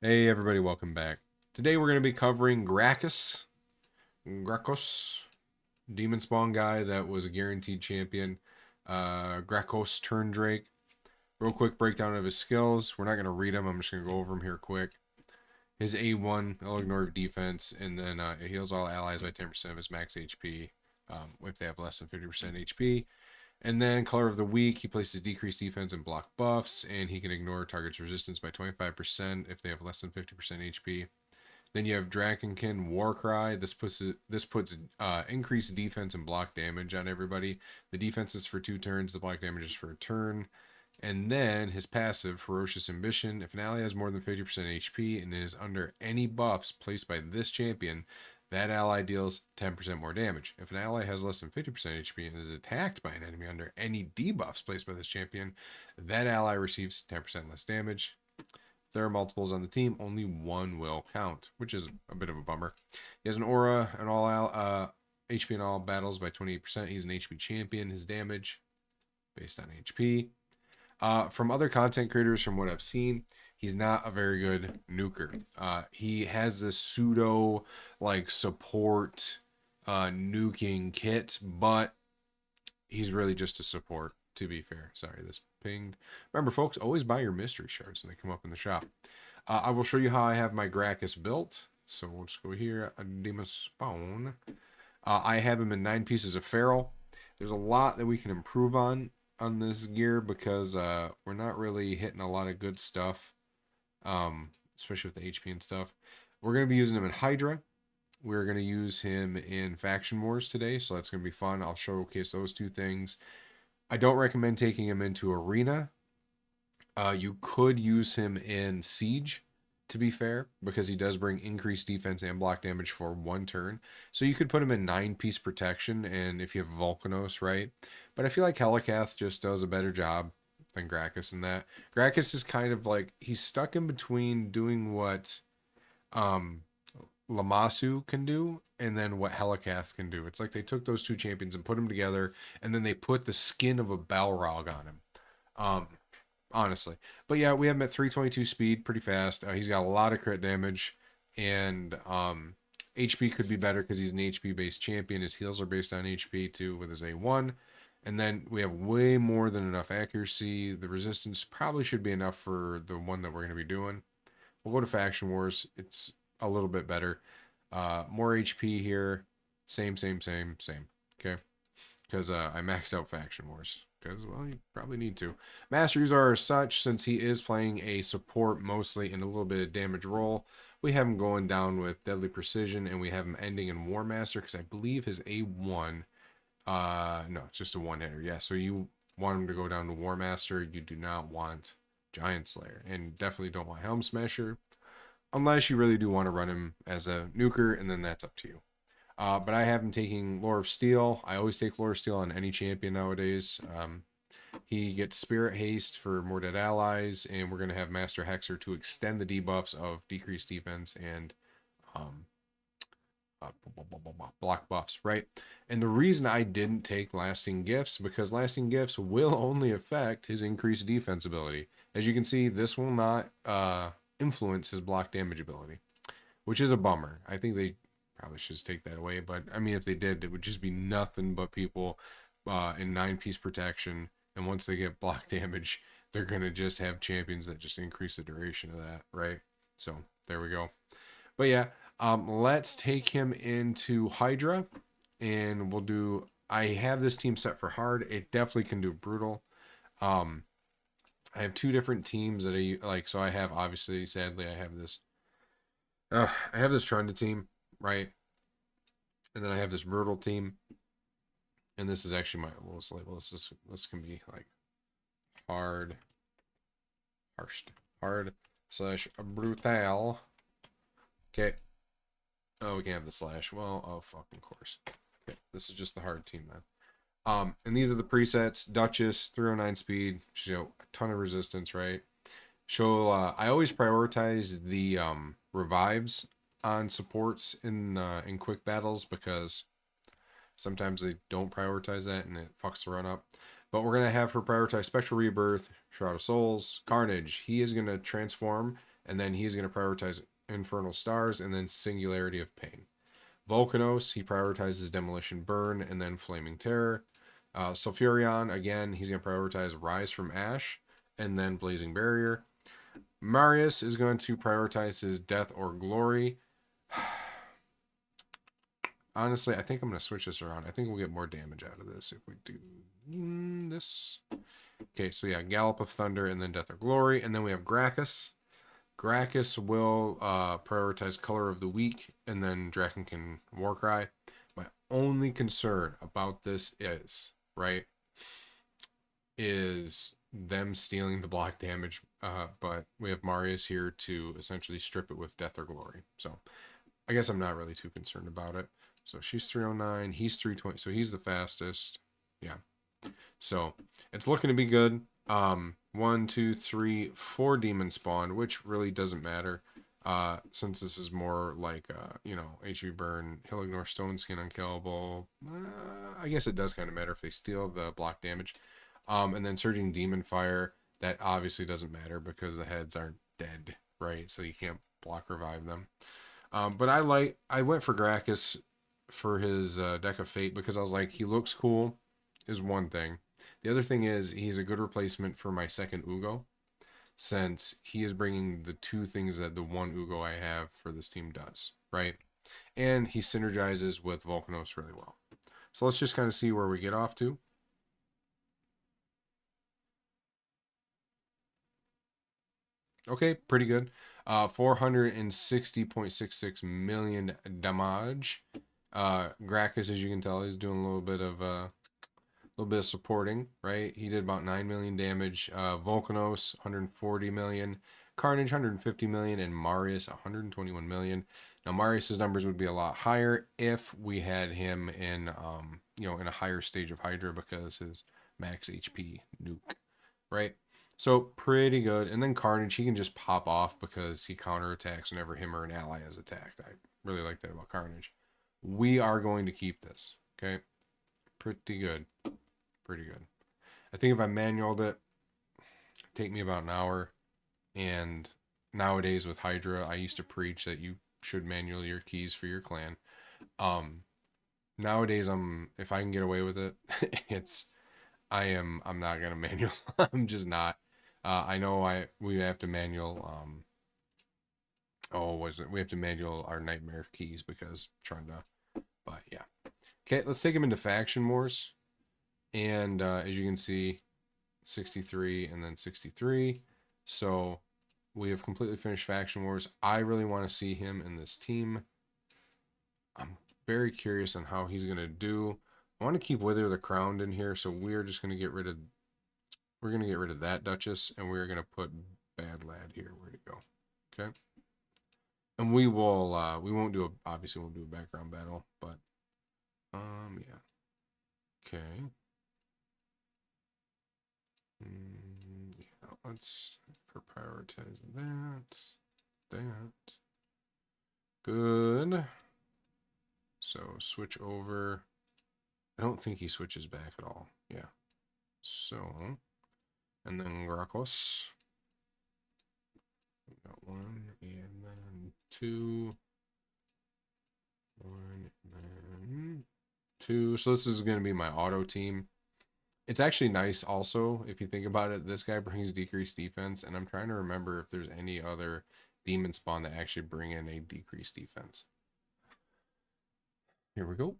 Hey everybody, welcome back. Today we're going to be covering Gracchos, Demon Spawn guy that was a guaranteed champion. Gracchos turn Drake. Real quick breakdown of his skills. We're not going to read them. I'm just going to go over them here quick. His A1, I'll ignore defense, and then it heals all allies by 10% of his max HP if they have less than 50% HP. And then color of the week, he places decreased defense and block buffs, and he can ignore target's resistance by 25% if they have less than 50% HP. Then you have Drakenkin Warcry. This puts increased defense and block damage on everybody. The defense is for 2 turns. The block damage is for a turn. And then his passive, Ferocious Ambition. If an ally has more than 50% HP and is under any buffs placed by this champion, that ally deals 10% more damage. If an ally has less than 50% HP and is attacked by an enemy under any debuffs placed by this champion, that ally receives 10% less damage. If there are multiples on the team, only one will count, which is a bit of a bummer. He has an aura and all HP in all battles by 28%. He's an HP champion. His damage based on HP. From other content creators, from what I've seen, he's not a very good nuker. He has this pseudo like support nuking kit, but he's really just a support, to be fair. Sorry, this pinged. Remember, folks, always buy your mystery shards when they come up in the shop. I will show you how I have my Gracchos built. So we'll just go here, Demon Spawn. I have him in 9 pieces of Feral. There's a lot that we can improve on this gear because we're not really hitting a lot of good stuff, especially with the HP and stuff. We're going to be using him in Hydra. We're going to use him in Faction Wars today, so that's going to be fun. I'll showcase those 2 things. I don't recommend taking him into Arena. You could use him in Siege, to be fair, because he does bring increased defense and block damage for 1 turn. So you could put him in 9-piece protection, and if you have Volcanos, right? But I feel like Helicath just does a better job than Gracchos in that. Gracchos is kind of like, he's stuck in between doing what Lammasu can do and then what Helicath can do. It's like they took those 2 champions and put them together, and then they put the skin of a Balrog on him. Honestly. But yeah, we have him at 322 speed, pretty fast. He's got a lot of crit damage, and HP could be better because he's an HP-based champion. His heals are based on HP too with his A1. And then we have way more than enough accuracy. The resistance probably should be enough for the one that we're going to be doing. We'll go to Faction Wars. It's a little bit better. More HP here. Same. Okay? Because I maxed out Faction Wars. Because, well, you probably need to. Masters are such, since he is playing a support mostly in a little bit of damage role. We have him going down with Deadly Precision, and we have him ending in War Master, because I believe his A1... no, it's just a 1-hitter. Yeah, so you want him to go down to War Master. You do not want Giant Slayer. And definitely don't want Helm Smasher. Unless you really do want to run him as a nuker, and then that's up to you. But I have him taking Lore of Steel. I always take Lore of Steel on any champion nowadays. He gets Spirit Haste for more dead allies, and we're going to have Master Hexer to extend the debuffs of decreased defense and block buffs, right? And the reason I didn't take Lasting Gifts, because Lasting Gifts will only affect his increased defense ability. As you can see, this will not influence his block damage ability, which is a bummer. I think they probably should just take that away, but I mean, if they did, it would just be nothing but people in 9-piece protection, and once they get block damage, they're gonna just have champions that just increase the duration of that, right? So there we go. But yeah, let's take him into Hydra, and we'll do... I have this team set for hard. It definitely can do brutal. I have 2 different teams that I like. So I have, obviously, sadly, I have this Trunda team, right? And then I have this brutal team, and this is actually my lowest label. This can be like hard slash brutal. Okay. Oh, we can have the slash. Well, oh, fucking course. Okay, this is just the hard team then. And these are the presets. Duchess, 309 speed. She's got a ton of resistance, right? I always prioritize the revives on supports in quick battles, because sometimes they don't prioritize that and it fucks the run up. But we're going to have her prioritize Spectral Rebirth, Shroud of Souls, Carnage. He is going to transform and then he's going to prioritize Infernal Stars and then Singularity of Pain. Volcanos, he prioritizes Demolition Burn and then Flaming Terror. Sulfurion, again, he's going to prioritize Rise from Ash and then Blazing Barrier. Marius is going to prioritize his Death or Glory. Honestly, I think I'm going to switch this around. I think we'll get more damage out of this if we do this. Okay, so yeah, Gallop of Thunder and then Death or Glory. And then we have Gracchos. Gracchos will prioritize Color of the Week and then Drakenkin Warcry. My only concern about this is, right, is them stealing the block damage, but we have Marius here to essentially strip it with Death or Glory. So I guess I'm not really too concerned about it. So she's 309, he's 320, so he's the fastest. Yeah. So it's looking to be good. 1, 2, 3, 4 demon spawn, which really doesn't matter. Since this is more like, you know, HV burn, he'll ignore stone skin, unkillable. I guess it does kind of matter if they steal the block damage. And then surging demon fire, that obviously doesn't matter because the heads aren't dead, right? So you can't block revive them. But I went for Gracchos for his deck of fate because I was like, he looks cool is one thing. The other thing is he's a good replacement for my second Ugo, since he is bringing the two things that the one Ugo I have for this team does, right? And he synergizes with Volcanos really well. So let's just kind of see where we get off to. Okay, pretty good. 460.66 million damage. Gracchos, as you can tell, is doing a little bit of supporting, right? He did about 9 million damage. Volcanos, 140 million. Carnage, 150 million. And Marius, 121 million. Now, Marius's numbers would be a lot higher if we had him in, you know, in a higher stage of Hydra because his max HP nuke, right? So pretty good. And then Carnage, he can just pop off because he counterattacks whenever him or an ally is attacked. I really like that about Carnage. We are going to keep this, okay? Pretty good. Pretty good. I think if I manualed it, it'd take me about an hour. And nowadays with Hydra, I used to preach that you should manual your keys for your clan. Nowadays, if I can get away with it, I'm not gonna manual. I'm just not. I know we have to manual. We have to manual our nightmare keys because trying to. But yeah. Okay, let's take him into faction wars. And as you can see, 63 and then 63. So we have completely finished faction wars. I really want to see him in this team. I'm very curious on how he's going to do. I want to keep Wither the Crowned in here, so we're just going to get rid of that Duchess, and we're going to put Bad Lad here. Where'd it go? Okay. And we won't obviously won't do a background battle, but yeah. Okay. Yeah, let's prioritize that. Good. So switch over. I don't think he switches back at all. Yeah. So, and then Gracchos. We got 1 and then 2. 1 and then 2. So this is going to be my auto team. It's actually nice also, if you think about it, this guy brings decreased defense, and I'm trying to remember if there's any other demon spawn that actually bring in a decreased defense. Here we go.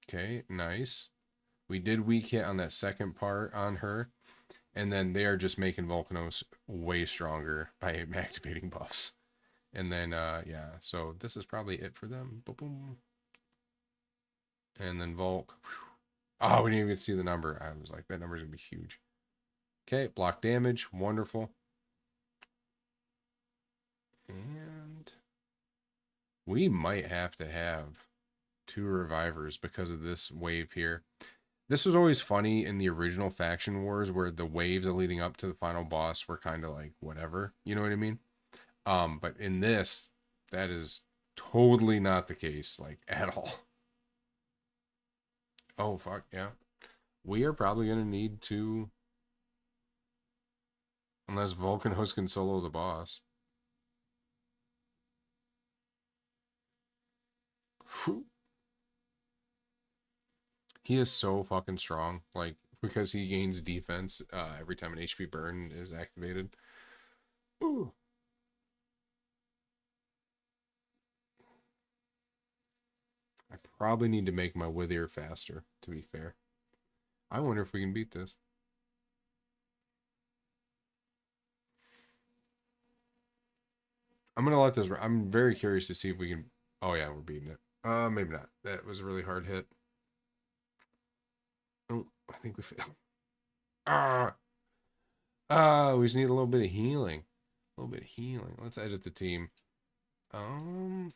Okay, nice. We did weak hit on that second part on her, and then they are just making Volcanos way stronger by activating buffs. And then, yeah, so this is probably it for them. Boom, boom. And then Volk. Oh, we didn't even see the number. I was like, that number's going to be huge. Okay, block damage. Wonderful. And we might have to have 2 revivers because of this wave here. This was always funny in the original faction wars where the waves leading up to the final boss were kind of like whatever. You know what I mean? But in this, that is totally not the case, like, at all. Oh, fuck, yeah. We are probably going to need to Unless Volcanos can solo the boss. Whew. He is so fucking strong. Like, because he gains defense every time an HP burn is activated. Ooh. I probably need to make my Wither faster, to be fair. I wonder if we can beat this. I'm going to let this... I'm very curious to see if we can... Oh, yeah, we're beating it. Maybe not. That was a really hard hit. Oh, I think we failed. We just need a little bit of healing. A little bit of healing. Let's edit the team. It's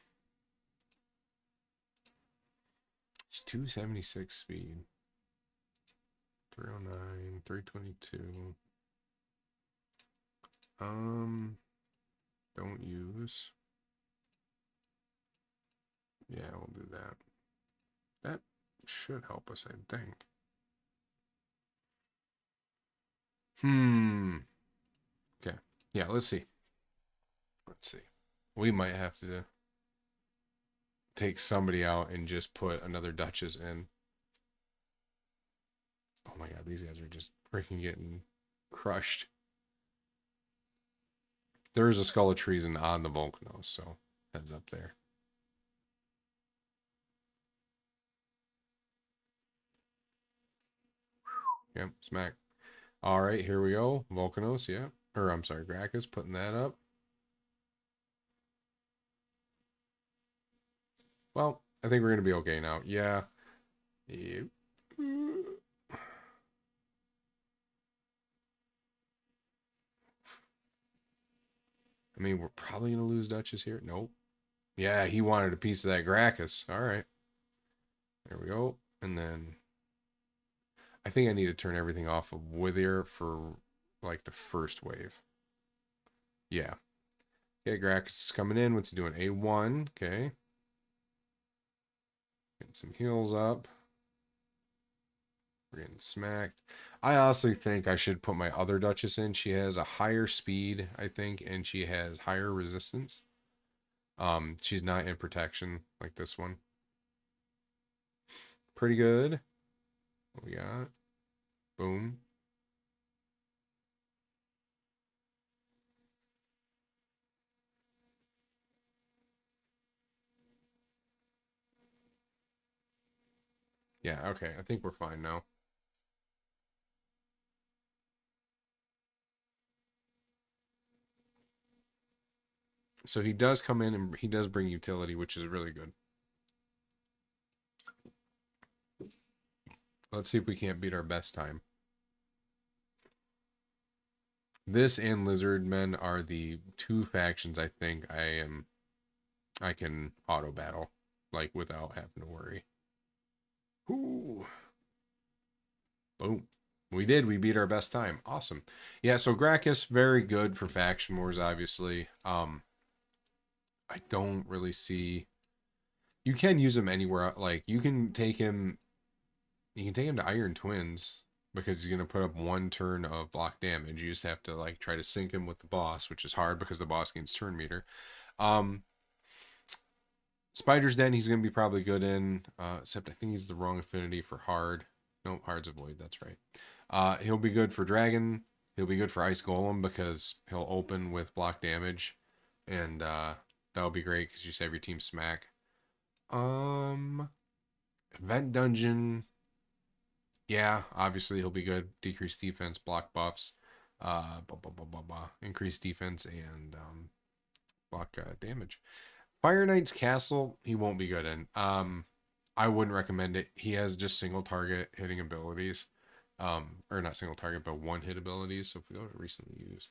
276 speed. 309, 322. Don't use. Yeah, we'll do that. That should help us, I think. Okay. Yeah, let's see. Let's see. We might have to take somebody out and just put another Duchess in. Oh my god, these guys are just freaking getting crushed. There is a Skull of Treason on the Volcanos, so heads up there. Yep, smack. All right, here we go. Volcanos, yeah. Or, I'm sorry, Gracchos, putting that up. Well, I think we're going to be okay now. Yeah. Yep. I mean, we're probably going to lose Duchess here. Nope. Yeah, he wanted a piece of that Gracchos. All right. There we go. And then I think I need to turn everything off of Wither for like the first wave. Yeah. Okay, Gracchos is coming in. What's he doing? A1. Okay. Getting some heals up. We're getting smacked. I honestly think I should put my other Duchess in. She has a higher speed, I think, and she has higher resistance. She's not in protection like this one. Pretty good. What we got? Boom. Yeah, okay. I think we're fine now. So he does come in and he does bring utility, which is really good. Let's see if we can't beat our best time. This and Lizard Men are the two factions I think I can auto battle, like without having to worry. Ooh. Boom. We did. We beat our best time. Awesome. Yeah, so Gracchus, very good for faction wars, obviously. I don't really see... You can use him anywhere. Like, you can take him to Iron Twins because he's going to put up one turn of block damage. You just have to, like, try to sync him with the boss, which is hard because the boss gains turn meter. Spider's Den, he's going to be probably good in, except I think he's the wrong affinity for Hard. No, Hard's a Void, that's right. He'll be good for Dragon. He'll be good for Ice Golem because he'll open with block damage. And that'll be great because you just have your team smack. Event Dungeon. Yeah, obviously he'll be good. Decreased defense, block buffs, increased defense, and block damage. Fire Knight's Castle, he won't be good in. I wouldn't recommend it. He has just single target hitting abilities. Or not single target, but one hit abilities. So if we go to recently used.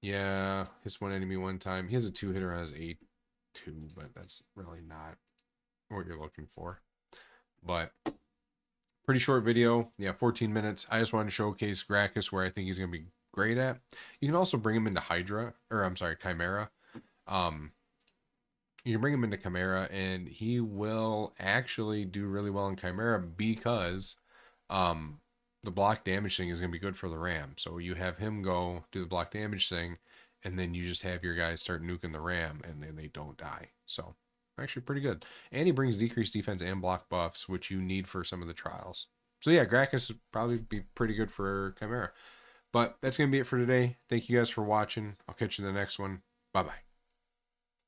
Yeah, hits one enemy one time. He has a 2-hitter on his A2, but that's really not what you're looking for. But pretty short video. Yeah, 14 minutes. I just wanted to showcase Gracchus where I think he's going to be great at. You can also bring him into Hydra, or I'm sorry, Chimera. You can bring him into Chimera, and he will actually do really well in Chimera because the block damage thing is going to be good for the ram. So you have him go do the block damage thing, and then you just have your guys start nuking the ram, and then they don't die. So actually pretty good. And he brings decreased defense and block buffs, which you need for some of the trials. So yeah, Gracchos would probably be pretty good for Chimera. But that's going to be it for today. Thank you guys for watching. I'll catch you in the next one. Bye-bye.